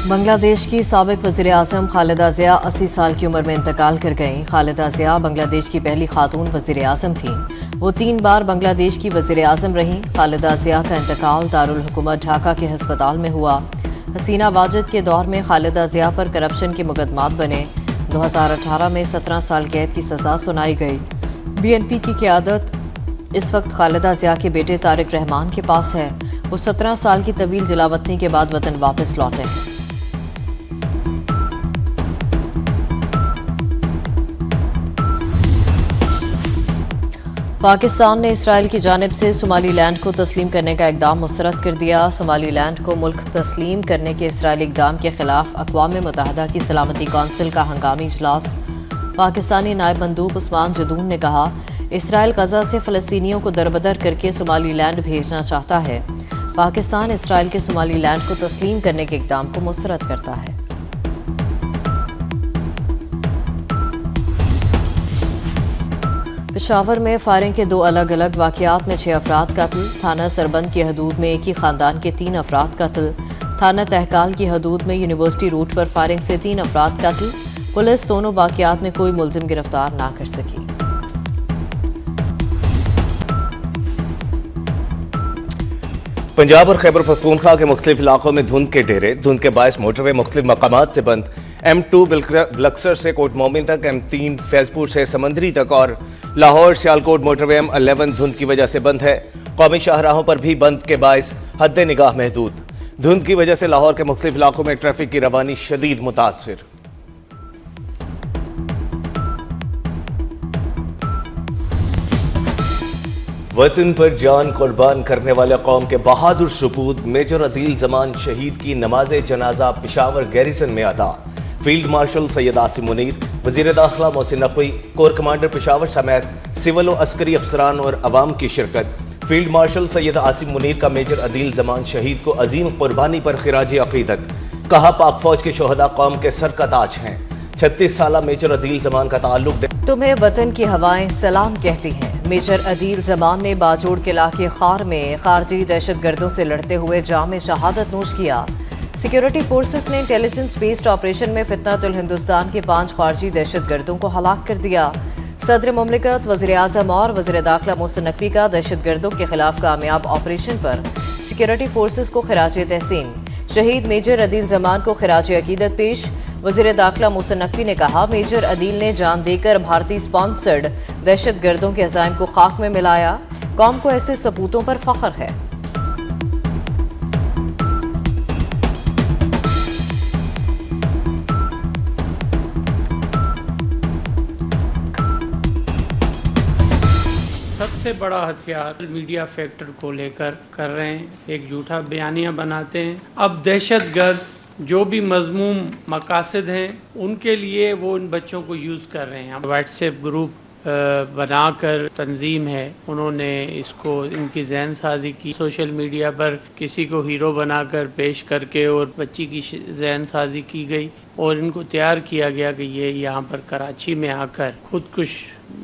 بنگلہ دیش کی سابق وزیر اعظم خالدہ ضیاء 80 سال کی عمر میں انتقال کر گئیں۔ خالدہ ضیاء بنگلہ دیش کی پہلی خاتون وزیر اعظم تھیں۔ وہ 3 بار بنگلہ دیش کی وزیر اعظم رہیں۔ خالدہ ضیاء کا انتقال دارالحکومت ڈھاکہ کے ہسپتال میں ہوا۔ حسینہ واجد کے دور میں خالدہ ضیاء پر کرپشن کے مقدمات بنے۔ 2018 میں 17 سال قید کی سزا سنائی گئی۔ BNP کی قیادت اس وقت خالدہ ضیاء کے بیٹے طارق رحمان کے پاس ہے۔ وہ 17 سال کی طویل جلاوطنی کے بعد وطن واپس لوٹے ہیں۔ پاکستان نے اسرائیل کی جانب سے صومالی لینڈ کو تسلیم کرنے کا اقدام مسترد کر دیا۔ صومالی لینڈ کو ملک تسلیم کرنے کے اسرائیلی اقدام کے خلاف اقوام متحدہ کی سلامتی کونسل کا ہنگامی اجلاس۔ پاکستانی نائب مندوب عثمان جدون نے کہا، اسرائیل غزہ سے فلسطینیوں کو دربدر کر کے صومالی لینڈ بھیجنا چاہتا ہے۔ پاکستان اسرائیل کے صومالی لینڈ کو تسلیم کرنے کے اقدام کو مسترد کرتا ہے۔ پشاور میں فائرنگ کے 2 الگ الگ واقعات میں 6 افراد قتل۔ تھانہ سربند کی حدود میں ایک ہی خاندان کے 3 افراد قتل۔ تھانہ تہکال کی حدود میں یونیورسٹی روٹ پر فائرنگ سے 3 افراد قتل۔ پولیس دونوں واقعات میں کوئی ملزم گرفتار نہ کر سکی۔ پنجاب اور خیبر پختونخوا کے مختلف علاقوں میں دھند کے ڈیرے۔ دھند کے باعث موٹر وے مختلف مقامات سے بند۔ M2 بلکسر سے کوٹ مومن تک، M3 فیض پور سے سمندری تک اور لاہور سیالکوٹ موٹر وے M11 دھند کی وجہ سے بند ہے۔ قومی شاہراہوں پر بھی بند کے باعث حد نگاہ محدود۔ دھند کی وجہ سے لاہور کے مختلف علاقوں میں ٹریفک کی روانی شدید متاثر۔ وطن پر جان قربان کرنے والے قوم کے بہادر سپوت میجر عدیل زمان شہید کی نماز جنازہ پشاور گیریزن میں ادا۔ فیلڈ مارشل سید عاصم منیر، وزیر داخلہ محسن نقوی، کور کمانڈر پشاور سمیت سول و عسکری افسران اور عوام کی شرکت۔ فیلڈ مارشل سید عاصم منیر کا میجر عدیل زمان شہید کو عظیم قربانی پر خراج عقیدت۔ کہا، پاک فوج کے شہداء قوم کے سر کا تاج ہیں۔ 36 سالہ میجر عدیل زمان کا تعلق تمہیں وطن کی ہوائیں سلام کہتی ہیں۔ میجر عدیل زمان نے باجوڑ قلعہ کے خار میں خارجی دہشت گردوں سے لڑتے ہوئے جام شہادت نوش کیا۔ سیکیورٹی فورسز نے انٹیلیجنس بیسڈ آپریشن میں فتنۃ الہندوستان کے 5 خارجی دہشت گردوں کو ہلاک کر دیا۔ صدر مملکت، وزیر اعظم اور وزیر داخلہ محسن نقوی کا دہشت گردوں کے خلاف کامیاب آپریشن پر سیکیورٹی فورسز کو خراج تحسین۔ شہید میجر عدیل زمان کو خراج عقیدت پیش۔ وزیر داخلہ محسن نقوی نے کہا، میجر عدیل نے جان دے کر بھارتی اسپانسرڈ دہشت گردوں کے عزائم کو خاک میں ملایا۔ قوم کو ایسے سپوتوں پر فخر ہے۔ سب سے بڑا ہتھیار میڈیا فیکٹر کو لے کر رہے ہیں، ایک جھوٹا بیانیہ بناتے ہیں۔ اب دہشت گرد جو بھی مذموم مقاصد ہیں ان کے لیے وہ ان بچوں کو یوز کر رہے ہیں۔ واٹس ایپ گروپ بنا کر تنظیم ہے، انہوں نے اس کو ان کی ذہن سازی کی، سوشل میڈیا پر کسی کو ہیرو بنا کر پیش کر کے اور بچی کی ذہن سازی کی گئی اور ان کو تیار کیا گیا کہ یہ یہاں پر کراچی میں آ کر خودکش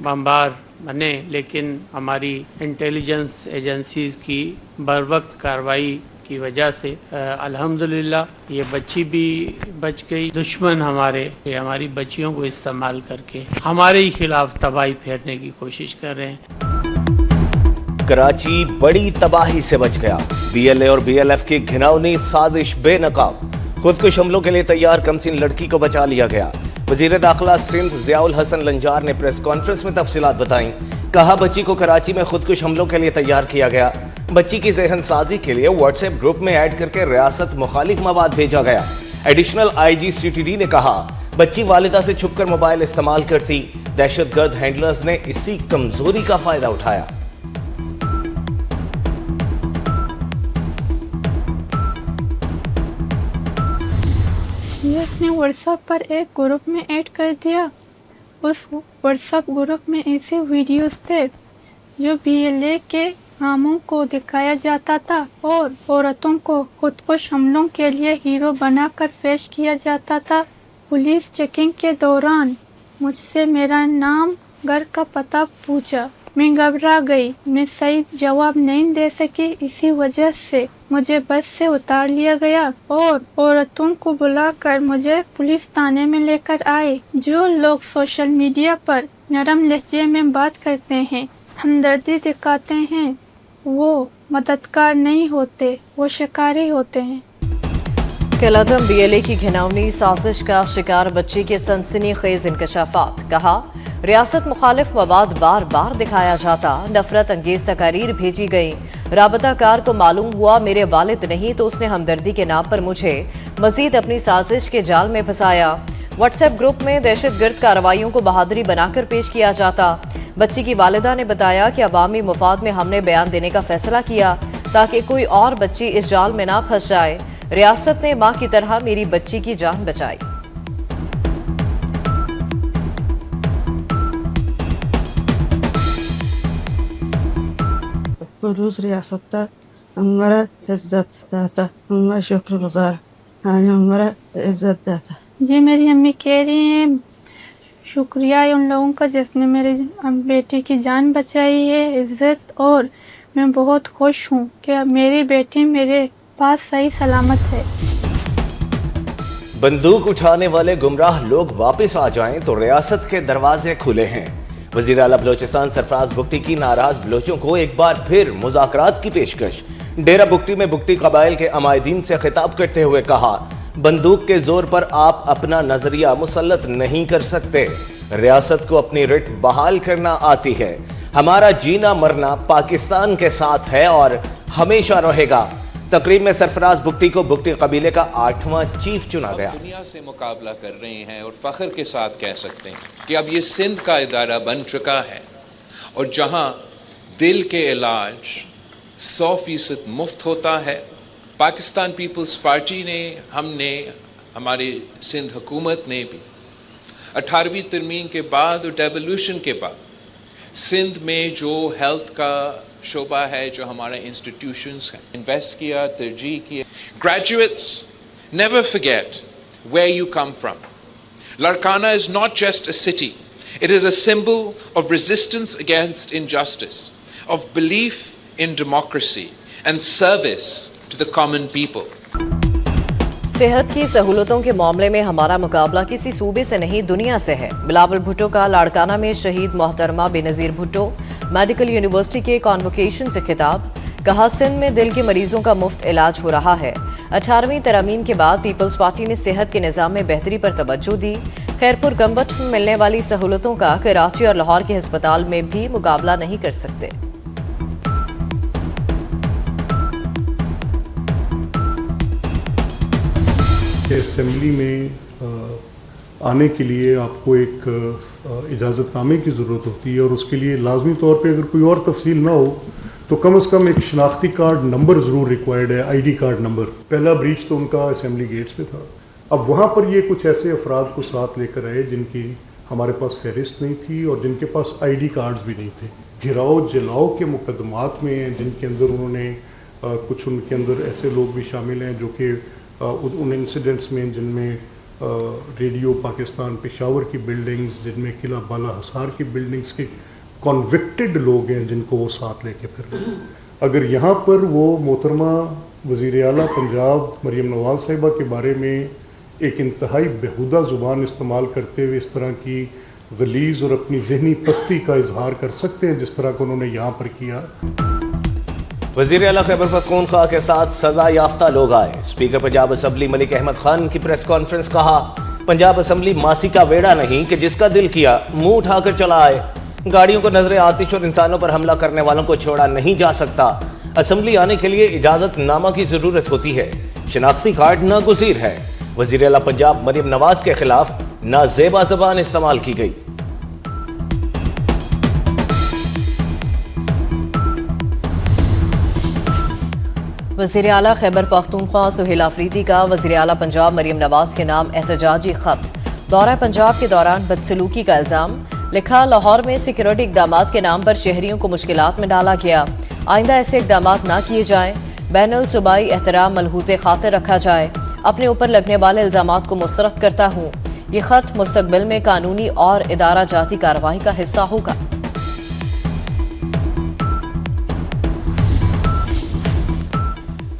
بمبار بنے، لیکن ہماری انٹیلیجنس ایجنسیز کی بروقت کارروائی کی وجہ سے الحمدللہ یہ بچی بھی بچ گئی۔ دشمن ہماری بچیوں کو استعمال کر کے ہمارے ہی خلاف تباہی پھیرنے کی کوشش کر رہے ہیں۔ کراچی بڑی تباہی سے بچ گیا۔ BLA اور BLF کی گھناؤنی سازش بے نقاب۔ خودکش حملوں کے لیے تیار کمسن لڑکی کو بچا لیا گیا۔ وزیر داخلہ سندھ ضیاء الحسن لنجار نے پریس کانفرنس میں تفصیلات بتائیں۔ کہا، بچی کو کراچی میں خودکش حملوں کے لیے تیار کیا گیا۔ بچی کی ذہن سازی کے لیے واٹس ایپ گروپ میں ایڈ کر کے ریاست مخالف مواد بھیجا گیا۔ ایڈیشنل IG CTD نے کہا، بچی والدہ سے چھپ کر موبائل استعمال کرتی، دہشت گرد ہینڈلرز نے اسی کمزوری کا فائدہ اٹھایا۔ US نے واٹس ایپ پر ایک گروپ میں ایڈ کر دیا۔ اس واٹس ایپ گروپ میں ایسے ویڈیوز تھے جو BLA کے ناموں کو دکھایا جاتا تھا اور عورتوں کو خودکش حملوں کے لیے ہیرو بنا کر پیش کیا جاتا تھا۔ پولیس چیکنگ کے دوران مجھ سے میرا نام، گھر کا پتہ پوچھا۔ میں گھبرا گئی، میں صحیح جواب نہیں دے سکی، اسی وجہ سے मुझे बस से उतार लिया गया और औरतों को बुलाकर मुझे पुलिस थाने में लेकर आए। जो लोग सोशल मीडिया पर नरम लहजे में बात करते हैं, हमदर्दी दिखाते हैं, वो मददगार नहीं होते, वो शिकारी होते हैं। कलअदम बीएलए की घिनौनी साजिश का शिकार बच्ची के सनसनीखेज इंकशाफात। कहा, रियासत मुखालिफ मवाद बार बार दिखाया जाता, नफरत अंगेज तकारीर भेजी गई। राबता कार को मालूम हुआ मेरे वालिद नहीं तो उसने हमदर्दी के नाम पर मुझे मजीद अपनी साजिश के जाल में फंसाया। व्हाट्सएप ग्रुप में दहशतगर्द कार्रवाइयों को बहादुरी बनाकर पेश किया जाता। बच्ची की वालिदा ने बताया कि अवामी मुफाद में हमने बयान देने का फैसला किया ताकि कोई और बच्ची इस जाल में ना फंस जाए। रियासत ने मां की तरह मेरी बच्ची की जान बचाई। पुलिस रियासत हमारा इज्जत देता, हमारा शुक्रगुजार, हमारा इज्जत देता। जी मेरी अम्मी कह रही हैं शुक्रिया है उन लोगों का जिसने मेरे बेटी की जान बचाई है, इज्जत, और मैं बहुत खुश हूँ कि मेरी बेटी मेरे पास सही सलामत है। बंदूक उठाने वाले गुमराह लोग वापस आ जाएं तो रियासत के दरवाजे खुले हैं। वजीर आला बलोचिस्तान सरफराज बुगटी की नाराज बलोचों को एक बार फिर मुज़ाकरात की पेशकश। डेरा बुगटी में बुगटी कबाइल के अमायदीन से खिताब करते हुए कहा, बंदूक के जोर पर आप अपना नजरिया मुसल्लत नहीं कर सकते। रियासत को अपनी रिट बहाल करना आती है। हमारा जीना मरना पाकिस्तान के साथ है और हमेशा रहेगा। तकरीब में सरफराज बुगटी को बुगटी कबीले का 8वां चीफ चुना गया। दुनिया से मुकाबला कर रहे हैं और फख्र के साथ कह सकते हैं कि अब ये सिंध का इदारा बन चुका है और जहां दिल के इलाज 100% मुफ्त होता है। पाकिस्तान पीपल्स पार्टी ने, हमने, हमारे सिंध हुकूमत ने भी 18वीं तरमीम के बाद और डेवोल्यूशन के बाद सिंध में जो हेल्थ का शोबा है, जो हमारे इंस्टीट्यूशंस हैं, इन्वेस्ट किया, तरजीह किया। Graduates, never forget where you come from. Larkana is not just a city, it is a symbol of resistance against injustice, of belief in democracy and service to the common people. सेहत की सहूलतों के मामले में हमारा मुकाबला किसी सूबे से नहीं दुनिया से है। बिलावल भुट्टो का लाड़काना में शहीद मोहतरमा बेनज़ीर भुट्टो मेडिकल यूनिवर्सिटी के कॉन्वोकेशन से खिताब। कहा, सिंध में दिल के मरीजों का मुफ्त इलाज हो रहा है। 18वीं तरमीम के बाद पीपल्स पार्टी ने सेहत के निज़ाम में बेहतरी पर तवज्जो दी। खैरपुर गम्बट में मिलने वाली सहूलतों का कराची और लाहौर के अस्पताल में भी मुकाबला नहीं कर सकते। असेंबली में आने के लिए आपको एक इजाज़तनामे की ज़रूरत होती है और उसके लिए लाजमी तौर पे अगर कोई और तफसील ना हो तो कम से कम एक शनाख्ती कार्ड नंबर ज़रूर रिक्वायर्ड है, आईडी कार्ड नंबर। पहला ब्रीच तो उनका असेंबली गेट्स पे था। अब वहाँ पर ये कुछ ऐसे अफराद को साथ लेकर आए जिनकी हमारे पास फहरिस्त नहीं थी और जिनके पास आईडी कार्ड्स भी नहीं थे। घिराव जलाओ के मुकदमात में जिनके अंदर उन्होंने कुछ उनके अंदर ऐसे लोग भी शामिल हैं जो कि उन इंसिडेंट्स में जिनमें रेडियो पाकिस्तान पेशावर की बिल्डिंग्स, जिनमें किला बाला हसार की बिल्डिंग्स के कॉन्विक्टेड लोग हैं जिनको वो साथ लेके फिर रहे हैं। अगर यहाँ पर वो मोहतरमा वज़ीर आला पंजाब मरियम नवाज साहिबा के बारे में एक इंतहाई बेहुदा ज़ुबान इस्तेमाल करते हुए इस तरह की गलीज़ और अपनी जहनी पस्ती का इजहार कर सकते हैं जिस तरह का उन्होंने यहाँ पर किया। वज़ीर आला खैबर पख्तूनख्वा के साथ सजा याफ्ता लोग आए। स्पीकर पंजाब असम्बली मलिक अहमद खान की प्रेस कॉन्फ्रेंस। कहा, पंजाब असम्बली मासी का वेड़ा नहीं कि जिसका दिल किया मुंह उठाकर चला आए। गाड़ियों को नजर आतिश और इंसानों पर हमला करने वालों को छोड़ा नहीं जा सकता। असम्बली आने के लिए इजाजतनामा की जरूरत होती है, शनाख्ती कार्ड नागुज़ीर है। वज़ीर आला पंजाब मरियम नवाज के खिलाफ नाजेबा ज़बान इस्तेमाल की गई। वज़ीर आला खैबर पख्तूनख्वा सुहेल आफरीदी का वज़ीर आला पंजाब मरियम नवाज के नाम एहतजाजी खत। दौरा पंजाब के दौरान बदसलूकी का इल्ज़ाम। लिखा, लाहौर में सिक्योरिटी इक़दामात के नाम पर शहरियों को मुश्किलात में डाला गया। आइंदा ऐसे इक़दामात ना किए जाएँ। बैनुल सूबाई एहतराम मलहूज़े खातिर रखा जाए। अपने ऊपर लगने वाले इल्ज़ामात को मुस्तरद करता हूँ। ये खत मुस्तक़बिल में कानूनी और इदारा जाती कार्रवाई का हिस्सा होगा।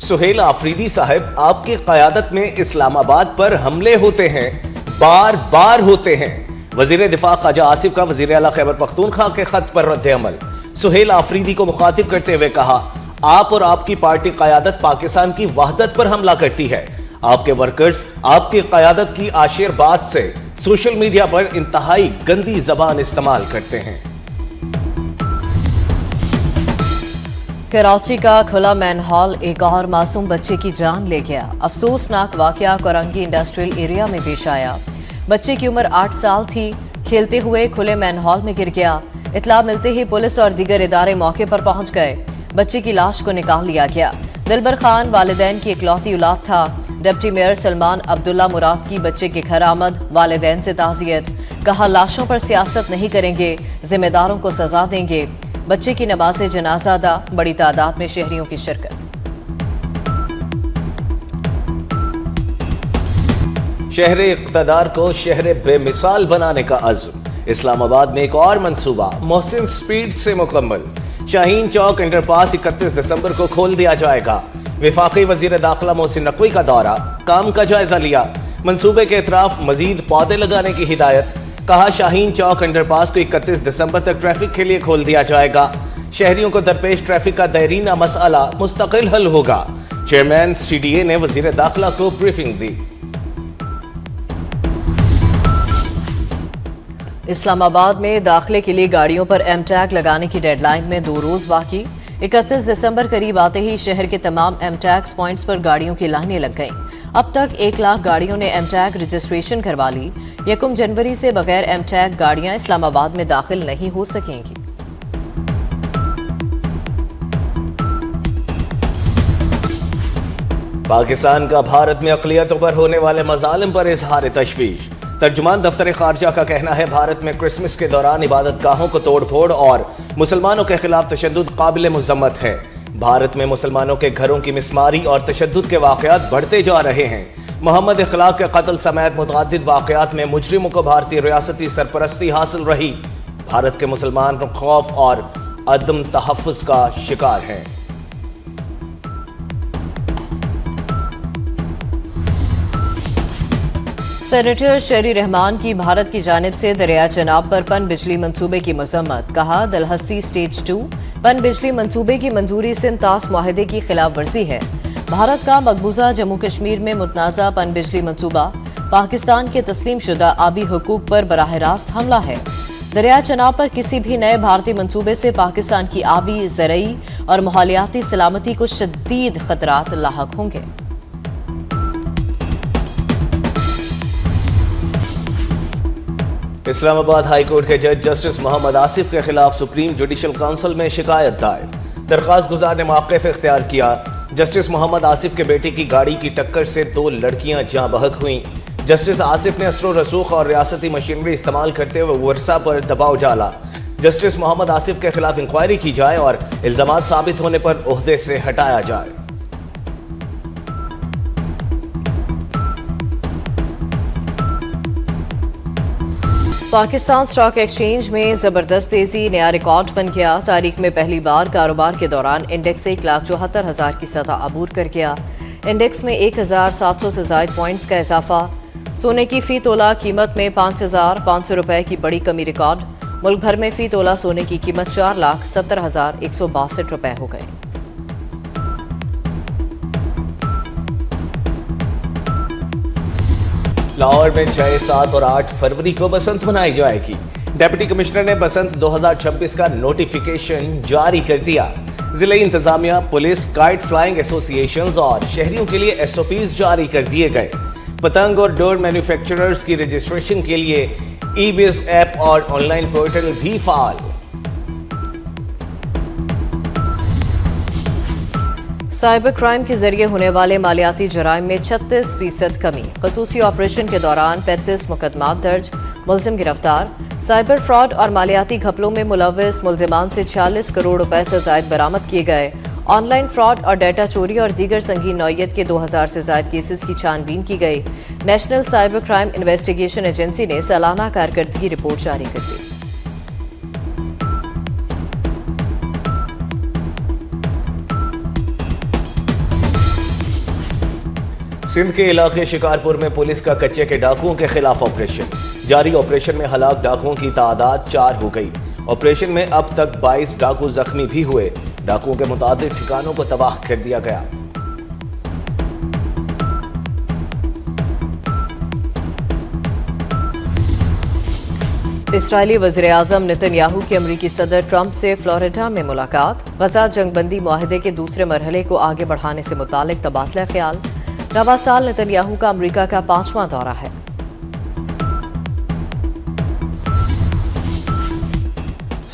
सुहेल आफरीदी साहब, आपकी क़यादत में इस्लामाबाद पर हमले होते हैं, बार बार होते हैं। वजीर दिफा ख्वाजा आसिफ का वजीर आला खैबर पख्तूनख्वा के खत पर रद्द अमल। सुहेल आफरीदी को मुखातिब करते हुए कहा, आप और आपकी पार्टी क़यादत पाकिस्तान की वहदत पर हमला करती है। आपके वर्कर्स आपकी क़यादत की आशीर्वाद से सोशल मीडिया पर इंतहाई गंदी जबान इस्तेमाल करते हैं। कराची का खुला मैनहॉल एक और मासूम बच्चे की जान ले गया। अफसोसनाक वाकया कोरंगी इंडस्ट्रियल एरिया में पेश आया। बच्चे की उम्र 8 साल थी। खेलते हुए खुले मैनहॉल में गिर गया। इत्तला मिलते ही पुलिस और दीगर इदारे मौके पर पहुंच गए। बच्चे की लाश को निकाल लिया गया। दिलबर खान वालिदैन की इकलौती औलाद था। डिप्टी मेयर सलमान अब्दुल्ला मुराद की बच्चे के घर आमद, वालिदैन से ताज़ियत। कहा, लाशों पर सियासत नहीं करेंगे, जिम्मेदारों को सजा देंगे। बच्चे की नमाज़े जनाजा अदा, बड़ी तादाद में शहरियों की शिरकत। शहर इक़्तिदार को शहर बेमिसाल बनाने का अज़्म। इस्लामाबाद में एक और मंसूबा मोहसिन स्पीड से मुकम्मल। शाहीन चौक अंडरपास 31 दिसंबर को खोल दिया जाएगा। वफाकी वजीर दाखिला मोहसिन नकवी का दौरा, काम का जायजा लिया। मंसूबे के इतराफ मजीद पौधे लगाने की हिदायत। कहा, शाहीन चौक अंडरपास को 31 दिसंबर तक ट्रैफिक के लिए खोल दिया जाएगा। शहरियों को दरपेश ट्रैफिक का देरीना मसला मुस्तकिल हल होगा। चेयरमैन CDA ने वजीर दाखिला को ब्रीफिंग दी। इस्लामाबाद में दाखिले के लिए गाड़ियों पर एम टैग लगाने की डेडलाइन में 2 रोज बाकी। 31 दिसंबर करीब आते ही शहर के तमाम एम टैग्स पॉइंट्स पर गाड़ियों की लाइनें लग गईं। अब तक 1 लाख गाड़ियों ने एम टैग रजिस्ट्रेशन करवा ली। 1 जनवरी से बगैर एम टैग गाड़ियां इस्लामाबाद में दाखिल नहीं हो सकेंगी। पाकिस्तान का भारत में अक़लियतों पर होने वाले मज़ालिम पर इजहार तशवीश। तर्जुमान दफ्तर खारजा का कहना है, भारत में क्रिसमस के दौरान इबादत गाहों को तोड़ फोड़ और मुसलमानों के खिलाफ तशद्दुद काबिल मुज़म्मत है। भारत में मुसलमानों के घरों की मिसमारी और तशद्दुद के वाक़यात बढ़ते जा रहे हैं। मोहम्मद इखलाक के कत्ल समेत मुतअद्दिद वाक़यात में मुजरिमों को भारतीय रियासती सरपरस्ती हासिल रही। भारत के मुसलमान खौफ और अदम तहफ़्फ़ुज़ का शिकार हैं। सेनेटर शेरी रहमान की भारत की जानिब से दरिया चनाब पर पन बिजली मंसूबे की मजम्मत। कहा, दलहस्ती स्टेज 2 पन बिजली मंसूबे की मंजूरी सिंध तास मुआहदे की खिलाफ वर्जी है। भारत का मकबूजा जम्मू कश्मीर में मुतनाज़ा पन बिजली मंसूबा पाकिस्तान के तस्लीम शुदा आबी हुकूक पर बराह रास्त हमला है। दरिया चनाब पर किसी भी नए भारतीय मंसूबे से पाकिस्तान की आबी, ज़रई और माहौलियाती सलामती को शदीद खतरात लाहक होंगे। इस्लामाबाद हाई कोर्ट के जज जस्टिस मोहम्मद आसिफ के खिलाफ सुप्रीम जुडिशल काउंसिल में शिकायत दायर। दरख्वास्त गुजार ने मौक़िफ़ इख्तियार किया। जस्टिस मोहम्मद आसिफ के बेटे की गाड़ी की टक्कर से 2 लड़कियां जाँ बहक हुईं। जस्टिस आसिफ ने असर रसूख और रियासती मशीनरी इस्तेमाल करते हुए वर्षा पर दबाव डाला। जस्टिस मोहम्मद आसिफ के खिलाफ इंक्वायरी की जाए और इल्जामात साबित होने पर ओहदे से हटाया जाए। पाकिस्तान स्टॉक एक्सचेंज में जबरदस्त तेजी, नया रिकॉर्ड बन गया। तारीख में पहली बार कारोबार के दौरान इंडेक्स 1,74,000 की सतह अबूर कर गया। इंडेक्स में 1,700 से ज़ायद पॉइंट्स का इजाफा। सोने की फी तोला कीमत में 5,500 रुपए की बड़ी कमी रिकॉर्ड। मुल्क भर में फी तोला सोने की कीमत 4,70,162 रुपए हो गई। लाहौर में 6, 7 और 8 फरवरी को बसंत मनाई जाएगी। डिप्टी कमिश्नर ने बसंत 2026 का नोटिफिकेशन जारी कर दिया। जिले इंतजामिया, पुलिस, काइट फ्लाइंग एसोसिएशंस और शहरियों के लिए SOPs जारी कर दिए गए। पतंग और डोर मैन्युफैक्चरर्स की रजिस्ट्रेशन के लिए eBiz ऐप और ऑनलाइन पोर्टल भी फाल। साइबर क्राइम के जरिए होने वाले मालियाती जराइम में 36% कमी। खसूसी ऑपरेशन के दौरान 35 मुकदमात दर्ज, मुलजिम गिरफ्तार। साइबर फ्रॉड और मालियाती घपलों में मुलव्विस मुलजिमान से 46 करोड़ रुपए से ज़ायद बरामद किए गए। ऑनलाइन फ्रॉड और डाटा चोरी और दीगर संगीन नौइयत के 2000 से ज़ायद केसेस की छानबीन की गई। National cyber crime investigation agency ने सालाना कारकर्दगी रिपोर्ट जारी कर दी। سندھ کے علاقے شکارپور میں پولیس کا کچے کے ڈاکوؤں کے خلاف آپریشن جاری۔ آپریشن میں ہلاک ڈاکوؤں کی تعداد 4 ہو گئی۔ آپریشن میں اب تک 22 ڈاکو زخمی بھی ہوئے۔ ڈاکوؤں کے متعدد ٹھکانوں کو تباہ کر دیا گیا۔ اسرائیلی وزیراعظم نتن یاہو کی امریکی صدر ٹرمپ سے فلوریڈا میں ملاقات۔ غزہ جنگ بندی معاہدے کے دوسرے مرحلے کو آگے بڑھانے سے متعلق تبادلہ خیال۔ رواں سال نتن یاہو کا امریکہ کا 5واں دورہ ہے۔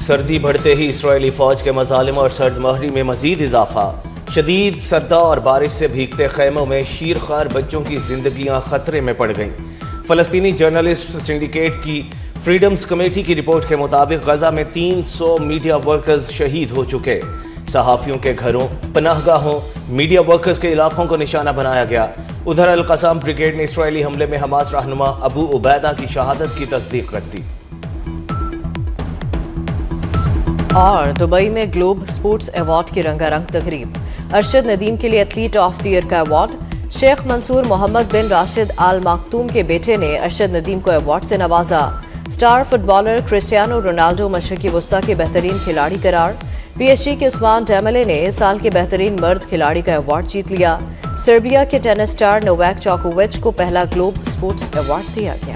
سردی بڑھتے ہی اسرائیلی فوج کے مظالم اور سرد مہری میں مزید اضافہ۔ شدید سردہ اور بارش سے بھیگتے خیموں میں شیرخوار بچوں کی زندگیاں خطرے میں پڑ گئیں۔ فلسطینی جرنلسٹ سنڈیکیٹ کی فریڈمز کمیٹی کی رپورٹ کے مطابق غزہ میں 300 میڈیا ورکرز شہید ہو چکے۔ صحافیوں کے گھروں، پناہ گاہوں، میڈیا ورکرز کے علاقوں کو نشانہ بنایا گیا۔ ادھر القسام بریگیڈ نے اسرائیلی حملے میں حماس رہنما ابو عبیدہ کی شہادت کی تصدیق کر دی۔ اور دبئی میں گلوب سپورٹس ایوارڈ کی رنگا رنگ تقریب۔ ارشد ندیم کے لیے ایتھلیٹ آف دی ایئر کا ایوارڈ۔ شیخ منصور محمد بن راشد آل مختوم کے بیٹے نے ارشد ندیم کو ایوارڈ سے نوازا۔ Star footballer Cristiano Ronaldo مشرقی وسطی کے بہترین کھلاڑی قرار۔ پی ایس جی کے عثمان ڈیمبلے نے سال کے بہترین مرد کھلاڑی کا ایوارڈ جیت لیا۔ سربیا کے ٹینس سٹار نوواک جوکووچ کو پہلا گلوب سپورٹس ایوارڈ دیا گیا۔